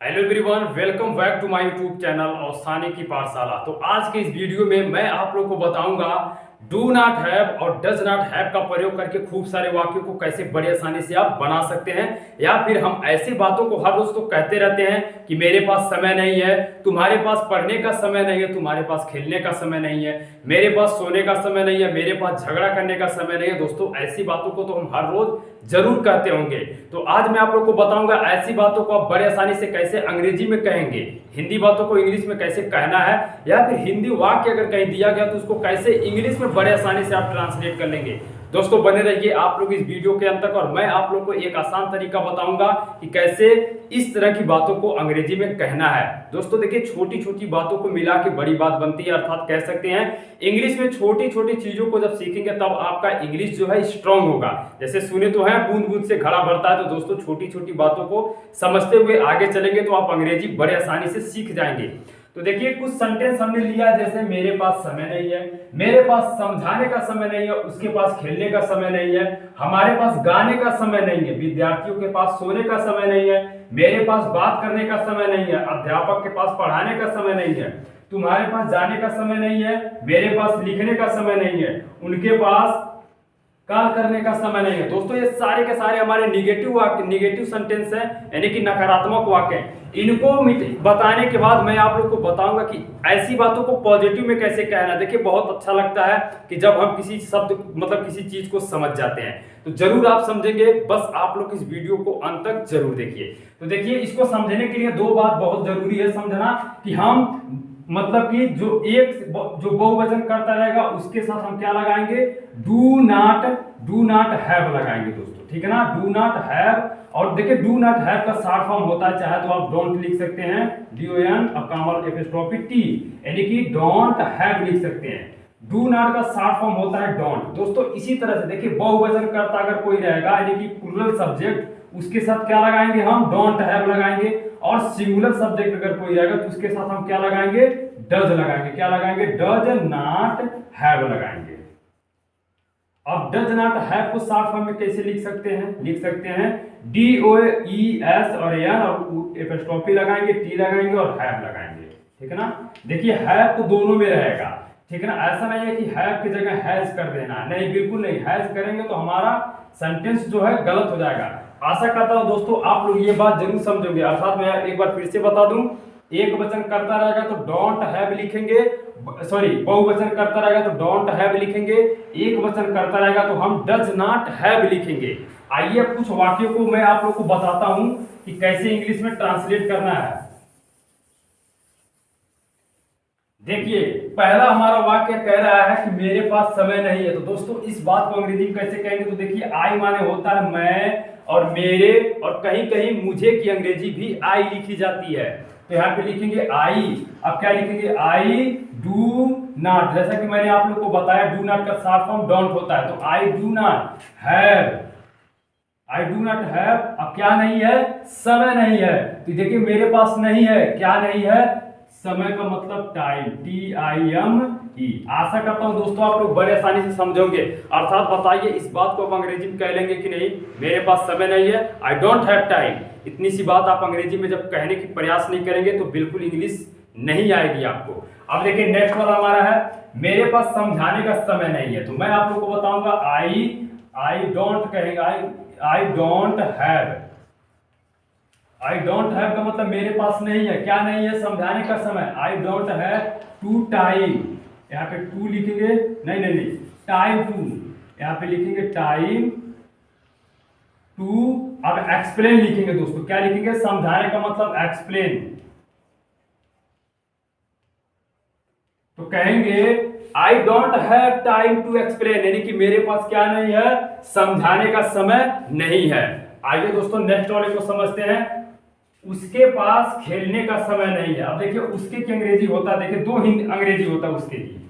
Hello everyone, welcome back to my YouTube channel औस्थानी की पाठशाला। तो आज के इस वीडियो में मैं आप लोग को बताऊंगा डू नॉट हैव और डज नॉट हैव का प्रयोग करके खूब सारे वाक्यों को कैसे बड़ी आसानी से आप बना सकते हैं। या फिर हम ऐसी बातों को हर रोज तो कहते रहते हैं कि मेरे पास समय नहीं है, तुम्हारे पास पढ़ने का समय नहीं है, तुम्हारे पास खेलने का समय नहीं है, मेरे पास सोने का समय नहीं है, मेरे पास झगड़ा करने का समय नहीं है। दोस्तों, ऐसी बातों को तो हम हर रोज जरूर कहते होंगे। तो आज मैं आप लोग को बताऊंगा ऐसी बातों को आप बड़े आसानी से कैसे अंग्रेजी में कहेंगे, हिंदी बातों को इंग्लिश में कैसे कहना है, या फिर हिंदी वाक्य अगर कहीं दिया गया तो उसको कैसे इंग्लिश में बड़े आसानी से आप ट्रांसलेट कर लेंगे। दोस्तों, बने रहिए आप लोग इस वीडियो के अंत तक और मैं आप लोग को एक आसान तरीका बताऊंगा कि कैसे इस तरह की बातों को अंग्रेजी में कहना है। दोस्तों देखिए, छोटी छोटी बातों को मिला के बड़ी बात बनती है, अर्थात कह सकते हैं इंग्लिश में छोटी छोटी चीजों को जब सीखेंगे तब आपका इंग्लिश जो है स्ट्रांग होगा। जैसे सुने तो है बूंद बूंद से घड़ा भरता है, तो दोस्तों छोटी छोटी बातों को समझते हुए आगे चलेंगे तो आप अंग्रेजी बड़े आसानी से सीख जाएंगे। तो देखिए, कुछ सेंटेंस हमने लिया, जैसे मेरे पास समय नहीं है, मेरे पास समझाने का समय नहीं है, उसके पास खेलने का समय नहीं है, हमारे पास गाने का समय नहीं है, विद्यार्थियों के पास सोने का समय नहीं है, मेरे पास बात करने का समय नहीं है, अध्यापक के पास पढ़ाने का समय नहीं है, तुम्हारे पास जाने का समय नहीं है, मेरे पास लिखने का समय नहीं है, उनके पास कॉल करने का समय नहीं है। दोस्तों, ये सारे के सारे हमारे निगेटिव वाक्य, निगेटिव सेंटेंस है, यानी कि नकारात्मक वाक्य। इनको बताने के बाद मैं आप लोग को बताऊंगा कि ऐसी बातों को पॉजिटिव में कैसे कहना। देखिए, बहुत अच्छा लगता है कि जब हम किसी शब्द मतलब किसी चीज को समझ जाते हैं, तो जरूर आप समझेंगे। बस आप लोग इस वीडियो को अंत तक जरूर देखिए। तो देखिए, इसको समझने के लिए दो बात बहुत जरूरी है समझना, कि हम मतलब कि जो बहुवचन करता रहेगा उसके साथ हम क्या लगाएंगे, डू नॉट हैव लगाएंगे दोस्तों, ठीक है ना। डू नॉट हैव, और देखिए डू नॉट हैव का शॉर्ट फॉर्म होता है, चाहे तो आप डोंट लिख सकते हैं, DON कॉमा एपोस्ट्रोफी T, यानी कि डोंट हैव लिख सकते हैं। डू नॉट का शॉर्ट फॉर्म होता है डोंट। दोस्तों, इसी तरह से देखिए, बहुवचन करता अगर कोई रहेगा, यानी कि प्लूरल सब्जेक्ट, उसके साथ क्या लगाएंगे हम, डोंट हैव लगाएंगे। और सिंगुलर सब्जेक्ट अगर कोई रहेगा तो उसके साथ हम क्या लगाएंगे, डज लगाएंगे। क्या लगाएंगे, डज नॉट हैव लगाएंगे। अब डज नॉट हैव को शॉर्ट फॉर्म में कैसे लिख सकते हैं, लिख सकते हैं DOES और N और एपोस्ट्रोफी लगाएंगे, T लगाएंगे और हैव लगाएंगे, ठीक है ना। देखिए, हैव तो दोनों में रहेगा, ठीक है ना। ऐसा नहीं है कि हैव की जगह हैज कर देना, नहीं, बिल्कुल नहीं। हैज करेंगे तो हमारा सेंटेंस जो है गलत हो जाएगा। आशा करता हूं दोस्तों आप लोग ये बात जरूर समझोगे। अर्थात मैं एक बार फिर से बता दूं, एक वचन करता रहेगा तो डोंट हैव लिखेंगे, सॉरी बहुवचन करता रहेगा तो डोंट हैव लिखेंगे, एक वचन करता रहेगा तो हम डज नॉट हैव लिखेंगे। आइए अब कुछ वाक्यों को मैं आप लोग को बताता हूं कि कैसे इंग्लिश में ट्रांसलेट करना है। देखिए, पहला हमारा वाक्य कह रहा है कि मेरे पास समय नहीं है। तो दोस्तों, इस बात को अंग्रेजी में कैसे कहेंगे, तो देखिए, आई माने होता है मैं और मेरे, और कहीं कहीं मुझे की अंग्रेजी भी आई लिखी जाती है। तो यहाँ पे लिखेंगे आई। अब क्या लिखेंगे, आई डू नॉट, जैसा कि मैंने आप लोग को बताया डू नॉट का शॉर्ट फॉर्म डोंट होता है। तो I do not have, I do not have. अब क्या नहीं है, समय नहीं है। तो देखिए, मेरे पास नहीं है, क्या नहीं है, समय का मतलब टाइम, TIME। आशा करता हूं दोस्तों आप लोग बड़े आसानी से समझोगे। अर्थात बताइए, इस बात को आप अंग्रेजी में कह लेंगे कि नहीं, मेरे पास समय नहीं है, आई डोंट हैव टाइम। इतनी सी बात आप अंग्रेजी में जब कहने की प्रयास नहीं करेंगे तो बिल्कुल इंग्लिश नहीं आएगी आपको। अब देखिए, नेक्स्ट वाला हमारा है, मेरे पास समझाने का समय नहीं है। तो मैं आप लोग को बताऊंगा आई डोंट कहेंगे, I don't have. I don't have का मतलब मेरे पास नहीं है, क्या नहीं है, समझाने का समय। I don't have to time, यहाँ पे टू लिखेंगे, नहीं, टाइम टू, यहाँ पे लिखेंगे टाइम टू। अब एक्सप्लेन लिखेंगे दोस्तों, क्या लिखेंगे, समझाने का मतलब एक्सप्लेन। तो कहेंगे I don't have time to explain, यानी कि मेरे पास क्या नहीं है, समझाने का समय नहीं है। आइए दोस्तों, नेक्स्ट वाले को समझते हैं, उसके पास खेलने का समय नहीं है। अब देखिए, उसके की अंग्रेजी होता है, देखिए दो हिंदी अंग्रेजी होता है उसके की।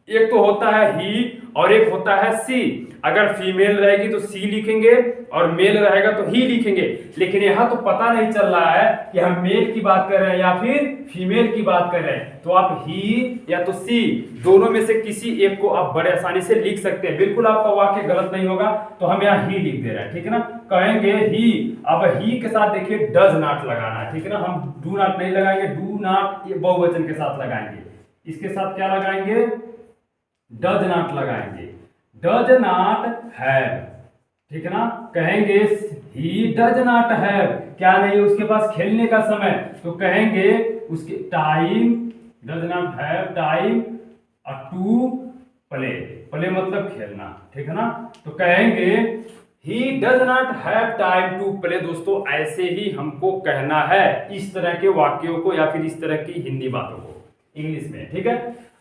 एक तो होता है ही और एक होता है सी। अगर फीमेल रहेगी तो सी लिखेंगे और मेल रहेगा तो ही लिखेंगे। लेकिन यहाँ तो पता नहीं चल रहा है कि हम मेल की बात कर रहे हैं या फिर फीमेल की बात कर रहे हैं। तो आप ही या तो सी दोनों में से किसी एक को आप बड़े आसानी से लिख सकते हैं, बिल्कुल आपका वाक्य गलत नहीं होगा। तो हम यहाँ ही लिख दे रहे हैं, ठीक है ना। कहेंगे ही, अब ही के साथ देखिए डज नॉट लगाना है, ठीक है ना। हम डू नॉट नहीं लगाएंगे, डू नॉट ये बहुवचन के साथ लगाएंगे। इसके साथ क्या लगाएंगे, डज नॉट लगाएंगे, डज नॉट हैव, ठीक है ना। कहेंगे ही डज नॉट हैव, क्या नहीं है उसके पास खेलने का समय, तो कहेंगे उसके time, does not have time to play, play मतलब खेलना, ठीक है ना। तो कहेंगे he does not have time to play. दोस्तों ऐसे ही हमको कहना है इस तरह के वाक्यों को या फिर इस तरह की हिंदी बातों को इंग्लिश में, ठीक है।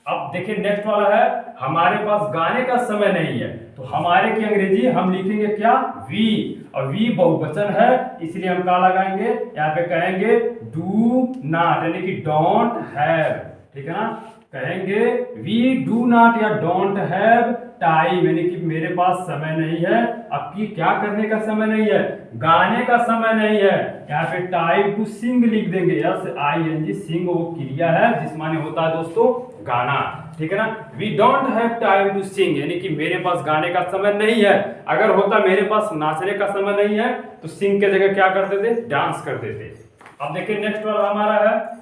अब देखिए नेक्स्ट वाला है, हमारे पास गाने का समय नहीं है। तो हमारे की अंग्रेजी हम लिखेंगे क्या, वी, और वी बहुवचन है इसलिए हम क्या लगाएंगे, यहाँ पे कहेंगे डू नॉट यानी कि डोंट हैव, ठीक है ना। कहेंगे वी डू नॉट या डोंट हैव टाइम यानी कि मेरे पास समय नहीं है। अब की क्या करने का समय नहीं है, गाने का समय नहीं है। यहाँ पे टाइम टू सिंग लिख देंगे, यस आई एन जी, सिंग वो क्रिया है जिस माने होता है दोस्तों गाना, ठीक है ना। We don't have time to sing यानी कि मेरे पास गाने का समय नहीं है। अगर होता मेरे पास नाचने का समय नहीं है तो सिंग के जगह क्या कर देते, डांस कर देते। अब देखिए नेक्स्ट वाला हमारा है,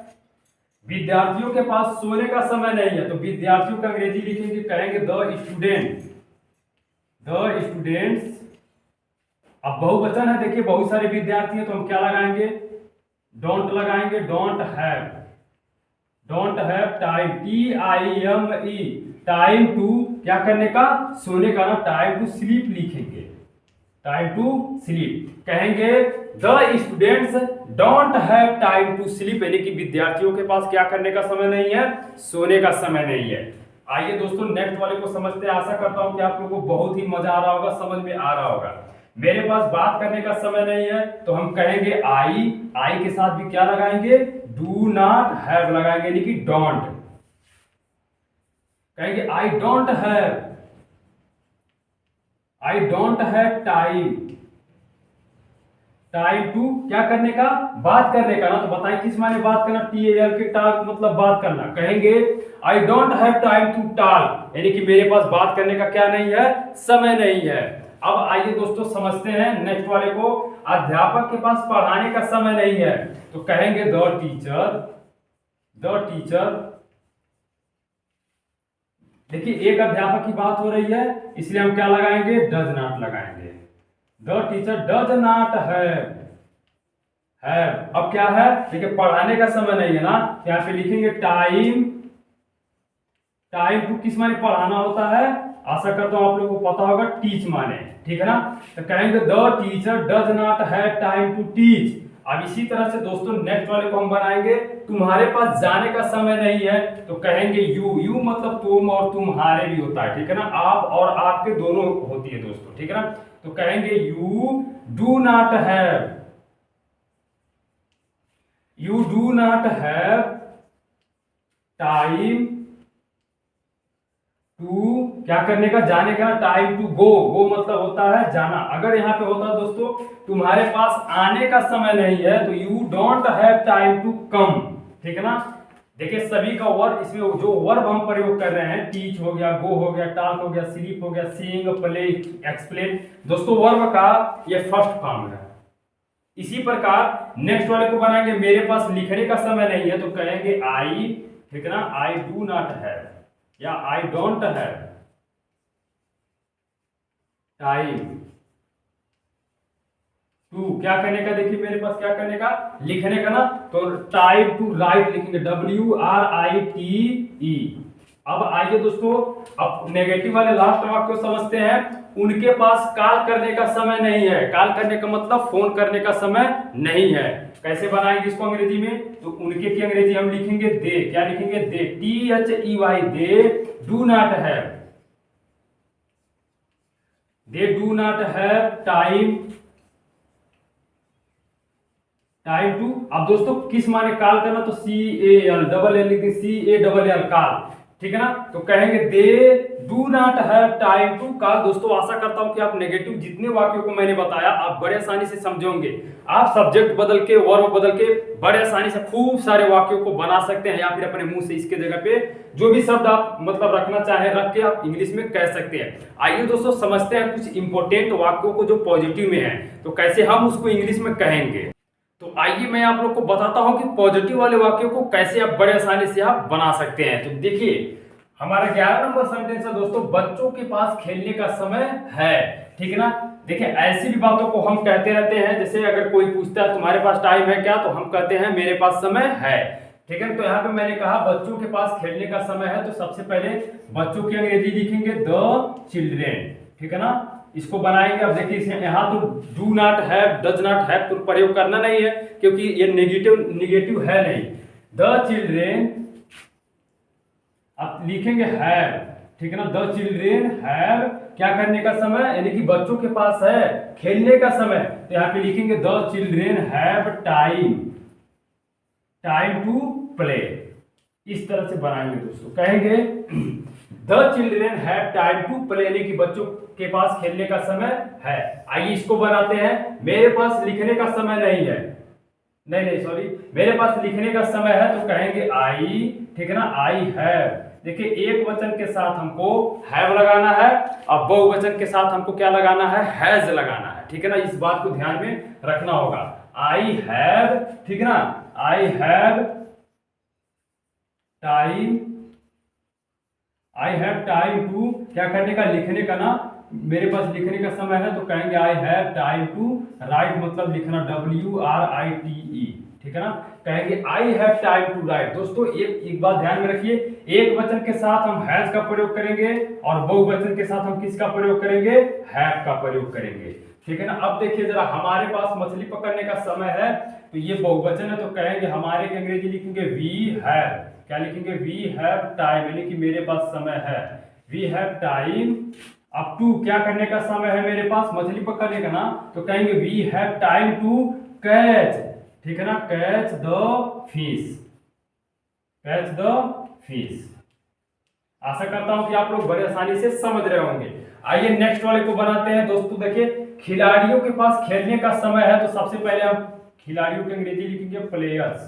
विद्यार्थियों के पास सोने का समय नहीं है। तो विद्यार्थियों का अंग्रेजी लिखेंगे, कहेंगे द स्टूडेंट, द स्टूडेंट्स। अब बहुवचन है, देखिए बहुत सारे विद्यार्थी हैं तो हम क्या लगाएंगे, डोंट लगाएंगे, don't have, don't have time, TIME, time to क्या करने का, सोने का ना, टाइम टू स्लीप लिखेंगे, टाइम टू स्लीप। कहेंगे the students don't have time to sleep यानी कि विद्यार्थियों के पास क्या करने का समय नहीं है, सोने का समय नहीं है। आइए दोस्तों नेक्स्ट वाले को समझते हैं। आशा करता हूं कि आप लोगों को बहुत ही मजा आ रहा होगा, समझ में आ रहा होगा। मेरे पास बात करने का समय नहीं है तो हम कहेंगे आई के साथ भी क्या लगाएंगे, डू नॉट हैव लगाएंगे यानी कि डोंट। कहेंगे I don't have time, time to क्या करने का, बात करने का ना। तो बताइए किस माने बात करना, TAL के टाल मतलब बात करना। कहेंगे I don't have time to talk यानी कि मेरे पास बात करने का क्या नहीं है, समय नहीं है। अब आइए दोस्तों समझते हैं नेक्स्ट वाले को, अध्यापक के पास पढ़ाने का समय नहीं है। तो कहेंगे द टीचर। देखिए एक अध्यापक की बात हो रही है इसलिए हम क्या लगाएंगे, डज नॉट लगाएंगे, the teacher does not have. अब क्या है, देखिए पढ़ाने का समय नहीं है ना, यहाँ पे लिखेंगे टाइम टू किस माने पढ़ाना होता है, आशा करता हूं आप लोगों को पता होगा, टीच माने, ठीक है ना। तो कहेंगे the teacher does not have time to teach. अब इसी तरह से दोस्तों नेक्स्ट वाले को हम बनाएंगे, तुम्हारे पास जाने का समय नहीं है। तो कहेंगे यू मतलब तुम और तुम्हारे भी होता है, ठीक है ना, आप और आपके दोनों होती है दोस्तों, ठीक है ना। तो कहेंगे you do not have time to क्या करने का, जाने का, टाइम टू गो मतलब होता है जाना। अगर यहाँ पे होता दोस्तों तुम्हारे पास आने का समय नहीं है तो you don't have time to come, ठीक है ना। देखिए सभी का वर्ब, इसमें जो वर्ब हम प्रयोग कर रहे हैं, टीच हो गया, गो हो गया, टॉक हो गया, स्लीप हो गया, सीइंग, प्ले, एक्सप्लेन, दोस्तों वर्ब का ये फर्स्ट फॉर्म है। इसी प्रकार नेक्स्ट वाले को बनाएंगे, मेरे पास लिखने का समय नहीं है। तो कहेंगे आई, ठीक है ना, आई डू नॉट हैव या I don't have time to क्या करने का, देखिए मेरे पास क्या करने का, लिखने का ना। तो टाइम टू राइट लिखेंगे, WRITE। अब आइए दोस्तों अब नेगेटिव वाले लास्ट वाक्य को समझते हैं। उनके पास कॉल करने का समय नहीं है। कॉल करने का मतलब फोन करने का समय नहीं है। कैसे बनाएंगे इसको अंग्रेजी में, तो उनके की अंग्रेजी हम लिखेंगे दे, क्या लिखेंगे, they, THEY, they do not have, they do not have time to. अब दोस्तों किस माने कॉल करना, तो CAL, डबल एल लिखते, CALL कॉल, ठीक है ना। तो कहेंगे they do not have time to call. दोस्तों आशा करता हूं कि आप नेगेटिव जितने वाक्यों को मैंने बताया आप बड़े आसानी से समझोगे। आप सब्जेक्ट बदल के वर्ब बदल के बड़े आसानी से खूब सारे वाक्यों को बना सकते हैं, या फिर अपने मुंह से इसके जगह पे जो भी शब्द आप मतलब रखना चाहें रख के आप इंग्लिश में कह सकते हैं। आइए दोस्तों समझते हैं कुछ इंपॉर्टेंट वाक्यों को जो पॉजिटिव में है, तो कैसे हम उसको इंग्लिश में कहेंगे। तो आइए मैं आप लोग को बताता हूं कि पॉजिटिव वाले वाक्यों को कैसे आप बड़े आसानी से आप बना सकते हैं। तो देखिए हमारा 11 नंबर सेंटेंस है दोस्तों, बच्चों के पास खेलने का समय है। ठीक है ना। देखिए ऐसी भी बातों को हम कहते रहते हैं, जैसे अगर कोई पूछता है तुम्हारे पास टाइम है क्या, तो हम कहते हैं मेरे पास समय है। ठीक है। तो यहाँ पे मैंने कहा बच्चों के पास खेलने का समय है, तो सबसे पहले बच्चों की अंग्रेजी लिखेंगे द चिल्ड्रेन। ठीक है ना। इसको बनाएंगे। अब देखिए यहाँ तो do not have does not have तो प्रयोग करना नहीं है, क्योंकि ये निगेटिव है नहीं। द चिल्ड्रेन आप लिखेंगे हैव। ठीक है ना। द चिल्ड्रेन हैव क्या करने का समय, यानी कि बच्चों के पास है खेलने का समय, तो यहाँ पे लिखेंगे the children have time to play. इस तरह से बनाएंगे दोस्तों। कहेंगे the children have time to play, यानी कि बच्चों के पास खेलने का समय है। आइए इसको बनाते हैं। मेरे पास लिखने का समय नहीं है, नहीं सॉरी, मेरे पास लिखने का समय है, तो कहेंगे आई। ठीक है ना। I have. देखिए एक वचन के साथ हमको हैव लगाना है, और बहुवचन के साथ हमको क्या लगाना है, हैज लगाना है। ठीक है ना। इस बात को ध्यान में रखना होगा। I have. ठीक है ना। आई हैव टाइम टू क्या करने का, लिखने का ना, मेरे पास लिखने का समय है, तो कहेंगे I have time to write, मतलब लिखना WRITE। ठीक है ना। कहेंगे I have time to write. दोस्तों एक बात ध्यान में रखिए, एक वचन के साथ हम हैज का प्रयोग करेंगे और बहुवचन के साथ हम किसका प्रयोग करेंगे, हैव का प्रयोग करेंगे। ठीक है ना। अब देखिए जरा, हमारे पास मछली पकड़ने का समय है, तो ये बहुवचन है, तो कहेंगे हमारे की अंग्रेजी लिखेंगे वी हैव। क्या लिखेंगे, वी हैव टाइम, यानी कि मेरे पास समय है। We have time up to क्या करने का समय है मेरे पास, मछली पकड़ने का ना, तो कहेंगे we have time to catch. ठीक है ना। Catch the fish. Catch the fish. आशा करता हूं कि आप लोग बड़े आसानी से समझ रहे होंगे। आइए नेक्स्ट वाले को बनाते हैं दोस्तों। देखिए खिलाड़ियों के पास खेलने का समय है, तो सबसे पहले हम खिलाड़ियों की अंग्रेजी लिखेंगे प्लेयर्स।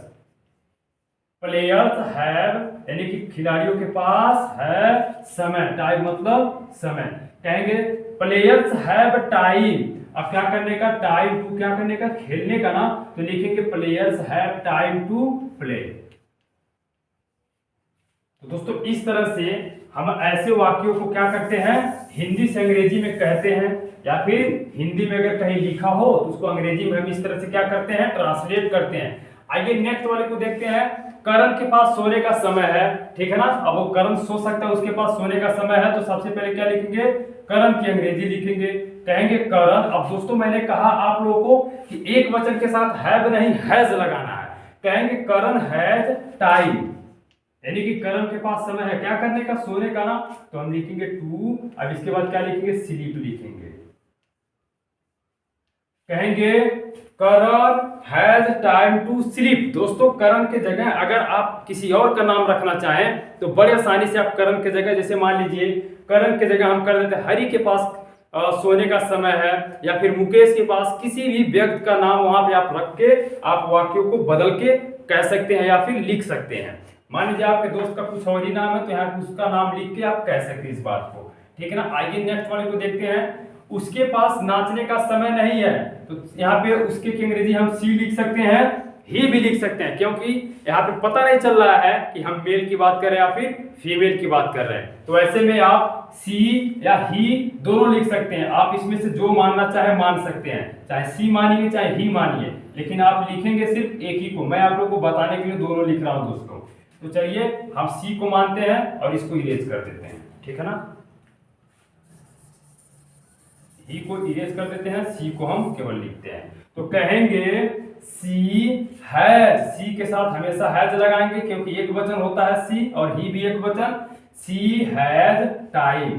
प्लेयर्स हैव, यानी कि खिलाड़ियों के पास है समय, टाइम मतलब समय। कहेंगे प्लेयर्स हैव टाइम, अब क्या करने का, टाइम टू क्या करने का, खेलने का ना, तो लिखेंगे players have time to play. तो दोस्तों इस तरह से हम ऐसे वाक्यों को क्या करते हैं, हिंदी से अंग्रेजी में कहते हैं, या फिर हिंदी में अगर कहीं लिखा हो तो उसको अंग्रेजी में हम इस तरह से क्या करते हैं, ट्रांसलेट करते हैं। आइए नेक्स्ट वाले को देखते हैं। करण के पास सोने का समय है। ठीक है ना। अब वो करण सो सकता है, उसके पास सोने का समय है, तो सबसे पहले क्या लिखेंगे, करण की अंग्रेजी लिखेंगे। कहेंगे करण। अब दोस्तों मैंने कहा आप लोगों को कि एक वचन के साथ हैव नहीं हैज लगाना है। कहेंगे करण हैज टाइम, यानी कि करण के पास समय है क्या करने का, सोने का ना, तो हम लिखेंगे टू। अब इसके बाद क्या लिखेंगे, स्लीप लिखेंगे। कहेंगे करण हैज टाइम टू स्लीप। दोस्तों करण के जगह अगर आप किसी और का नाम रखना चाहें तो बड़े आसानी से आप करण के जगह, जैसे मान लीजिए करण के जगह हम कर देते हैं हरि के पास सोने का समय है, या फिर मुकेश के पास, किसी भी व्यक्ति का नाम वहां पे आप रख के आप वाक्यों को बदल के कह सकते हैं या फिर लिख सकते हैं। मान लीजिए आपके दोस्त का कुछ और ही नाम है, तो यहाँ उसका नाम लिख के आप कह सकते हैं इस बात को। ठीक है ना। आइए नेक्स्ट वाले को देखते हैं। उसके पास नाचने का समय नहीं है, तो यहाँ पे उसके की अंग्रेजी हम सी लिख सकते हैं, ही भी लिख सकते हैं, क्योंकि यहाँ पे पता नहीं चल रहा है कि हम मेल की बात कर रहे हैं या फिर फीमेल की बात कर रहे हैं। तो ऐसे में आप सी या ही दोनों लिख सकते हैं। आप इसमें से जो मानना चाहे मान सकते हैं, चाहे सी मानिए चाहे ही मानिए, लेकिन आप लिखेंगे सिर्फ एक ही को। मैं आप लोगों को बताने के लिए दोनों लिख रहा हूँ दोस्तों। तो चलिए हम सी को मानते हैं और इसको इरेज कर देते हैं। ठीक है ना। ही को इरेज कर देते हैं, सी को हम केवल लिखते हैं। तो कहेंगे सी हैज, सी के साथ हमेशा हैज लगाएंगे क्योंकि एक वचन होता है सी, और ही भी एक वचन। सी हैज टाइम,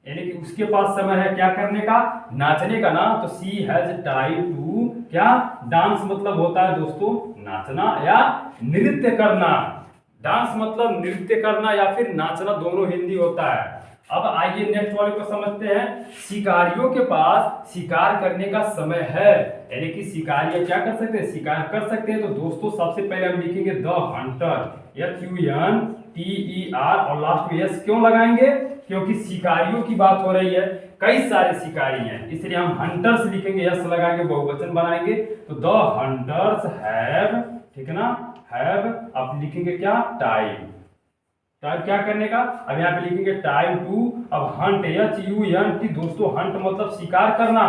यानी कि उसके पास समय है क्या करने का, नाचने का ना, तो सी हैज टाइम टू क्या, डांस मतलब होता है दोस्तों नाचना या नृत्य करना। डांस मतलब नृत्य करना या फिर नाचना, दोनों हिंदी होता है। अब आइए नेक्स्ट वाले को समझते हैं। शिकारियों के पास शिकार करने का समय है, यानी कि शिकारी क्या कर सकते हैं, शिकार कर सकते हैं। तो दोस्तों सबसे पहले हम लिखेंगे द हंटर, HUNTER, और लास्ट में यस क्यों लगाएंगे, क्योंकि शिकारियों की बात हो रही है, कई सारे शिकारी हैं, इसलिए हम हंटर्स लिखेंगे, यस लगाएंगे, बहुवचन बनाएंगे। तो द हंटर्स हैव, ठीक है ना, हैव, अब लिखेंगे क्या, टाइम, टाइम क्या करने का, अब यहाँ पे लिखेंगे टाइम टू। अब हंट, HUNT, दोस्तों हंट मतलब शिकार करना।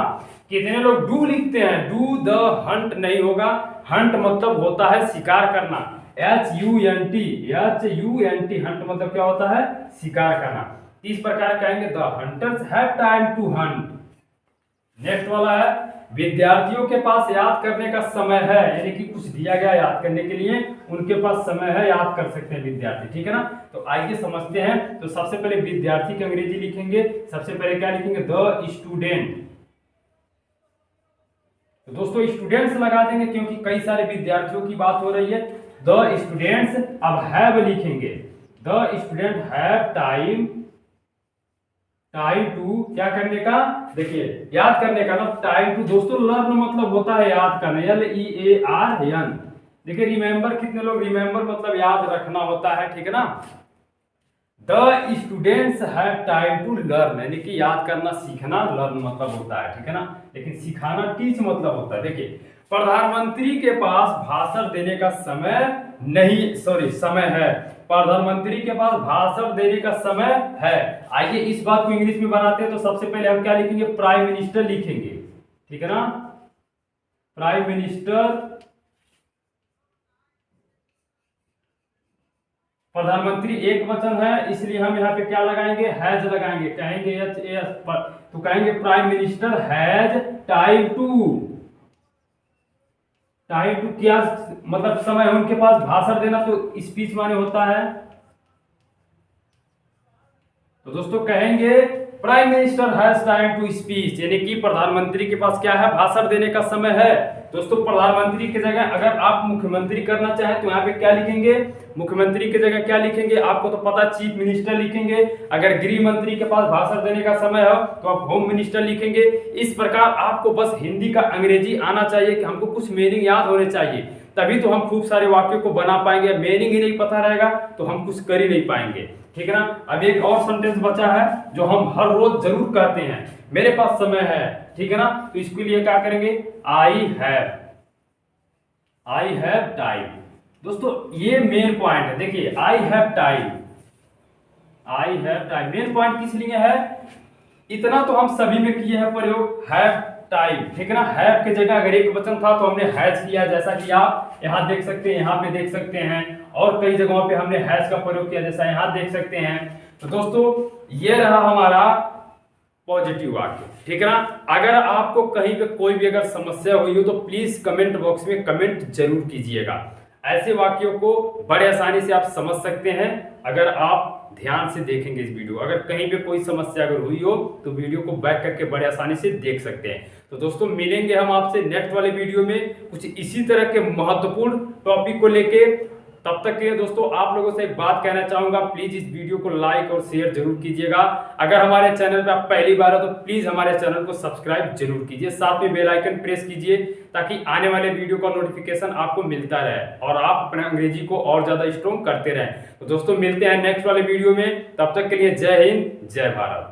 कितने लोग डू लिखते हैं, डू द हंट नहीं होगा, हंट मतलब होता है शिकार करना, HUNT, हंट मतलब क्या होता है, शिकार करना। इस प्रकार कहेंगे the hunters have time to hunt. Next वाला है विद्यार्थियों के पास याद करने का समय है, यानी कि कुछ दिया गया याद करने के लिए, उनके पास समय है, याद कर सकते हैं विद्यार्थी, ठीक है ना। तो आइए समझते हैं। तो सबसे पहले विद्यार्थी की अंग्रेजी लिखेंगे, सबसे पहले क्या लिखेंगे, द स्टूडेंट। तो दोस्तों स्टूडेंट्स लगा देंगे क्योंकि कई सारे विद्यार्थियों की बात हो रही है। द स्टूडेंट्स, अब हैव लिखेंगे, the student have time, time to क्या करने का, देखिए याद करने का ना, टाइम टू दोस्तों लर्न मतलब होता है याद करना, LEARN। देखिए रिमेंबर, कितने लोग रिमेंबर मतलब याद रखना होता है, ठीक है ना। The students have time to learn, यानी कि याद करना, सीखना, लर्न मतलब होता है, ठीक है ना। लेकिन सिखाना टीच मतलब होता है। देखिए प्रधानमंत्री के पास भाषण देने का समय नहीं, समय है, प्रधानमंत्री के पास भाषण देने का समय है। आइए इस बात को इंग्लिश में बनाते हैं। तो सबसे पहले हम क्या लिखेंगे, प्राइम मिनिस्टर लिखेंगे, ठीक है ना, प्राइम मिनिस्टर। प्रधानमंत्री एक वचन है, इसलिए हम यहाँ पे क्या लगाएंगे, हैज लगाएंगे, कहेंगे तो कहेंगे prime minister has time to, time to क्या मतलब समय है उनके पास भाषण देना, तो स्पीच माने होता है। तो दोस्तों कहेंगे prime minister has time to speech, यानी कि प्रधानमंत्री के पास क्या है, भाषण देने का समय है। दोस्तों प्रधानमंत्री की जगह अगर आप मुख्यमंत्री करना चाहें तो यहाँ पे क्या लिखेंगे, मुख्यमंत्री की जगह क्या लिखेंगे, आपको तो पता चीफ मिनिस्टर लिखेंगे। अगर गृह मंत्री के पास भाषण देने का समय हो तो आप होम मिनिस्टर लिखेंगे। इस प्रकार आपको बस हिंदी का अंग्रेजी आना चाहिए, कि हमको कुछ मीनिंग याद होने चाहिए, तभी तो हम खूब सारे वाक्यों को बना पाएंगे। मीनिंग ही नहीं पता रहेगा तो हम कुछ कर ही नहीं पाएंगे, ठीक है ना। अब एक और सेंटेंस बचा है जो हम हर रोज जरूर कहते हैं, मेरे पास समय है, ठीक है ना। तो इसके लिए क्या करेंगे, आई हैव टाइम। दोस्तों ये मेन पॉइंट है, देखिए आई हैव टाइम, मेन पॉइंट किस लिए है, इतना तो हम सभी में किए हैं प्रयोग, हैव टाइम, ठीक है ना। हैव की जगह अगर एक वचन था तो हमने हैज किया, जैसा कि आप यहाँ देख सकते हैं, यहाँ पे देख सकते हैं, और कई जगहों पे हमने हैज का प्रयोग किया, जैसा यहाँ देख सकते हैं। तो दोस्तों ये रहा हमारा पॉजिटिव वाक्य, ठीक है ना। अगर आपको कहीं पे कोई भी अगर समस्या हुई हो तो प्लीज कमेंट बॉक्स में कमेंट जरूर कीजिएगा। ऐसे वाक्यों को बड़े आसानी से आप समझ सकते हैं अगर आप ध्यान से देखेंगे इस वीडियो। अगर कहीं पे कोई समस्या अगर हुई हो तो वीडियो को बैक करके बड़े आसानी से देख सकते हैं। तो दोस्तों मिलेंगे हम आपसे नेक्स्ट वाले वीडियो में कुछ इसी तरह के महत्वपूर्ण टॉपिक को लेके। तब तक के लिए दोस्तों आप लोगों से एक बात कहना चाहूंगा, प्लीज इस वीडियो को लाइक और शेयर जरूर कीजिएगा। अगर हमारे चैनल पे आप पहली बार हो तो प्लीज हमारे चैनल को सब्सक्राइब जरूर कीजिए, साथ में बेल आइकन प्रेस कीजिए ताकि आने वाले वीडियो का नोटिफिकेशन आपको मिलता रहे और आप अपने अंग्रेजी को और ज्यादा स्ट्रॉन्ग करते रहें। तो दोस्तों मिलते हैं नेक्स्ट वाले वीडियो में, तब तक के लिए जय हिंद, जय भारत।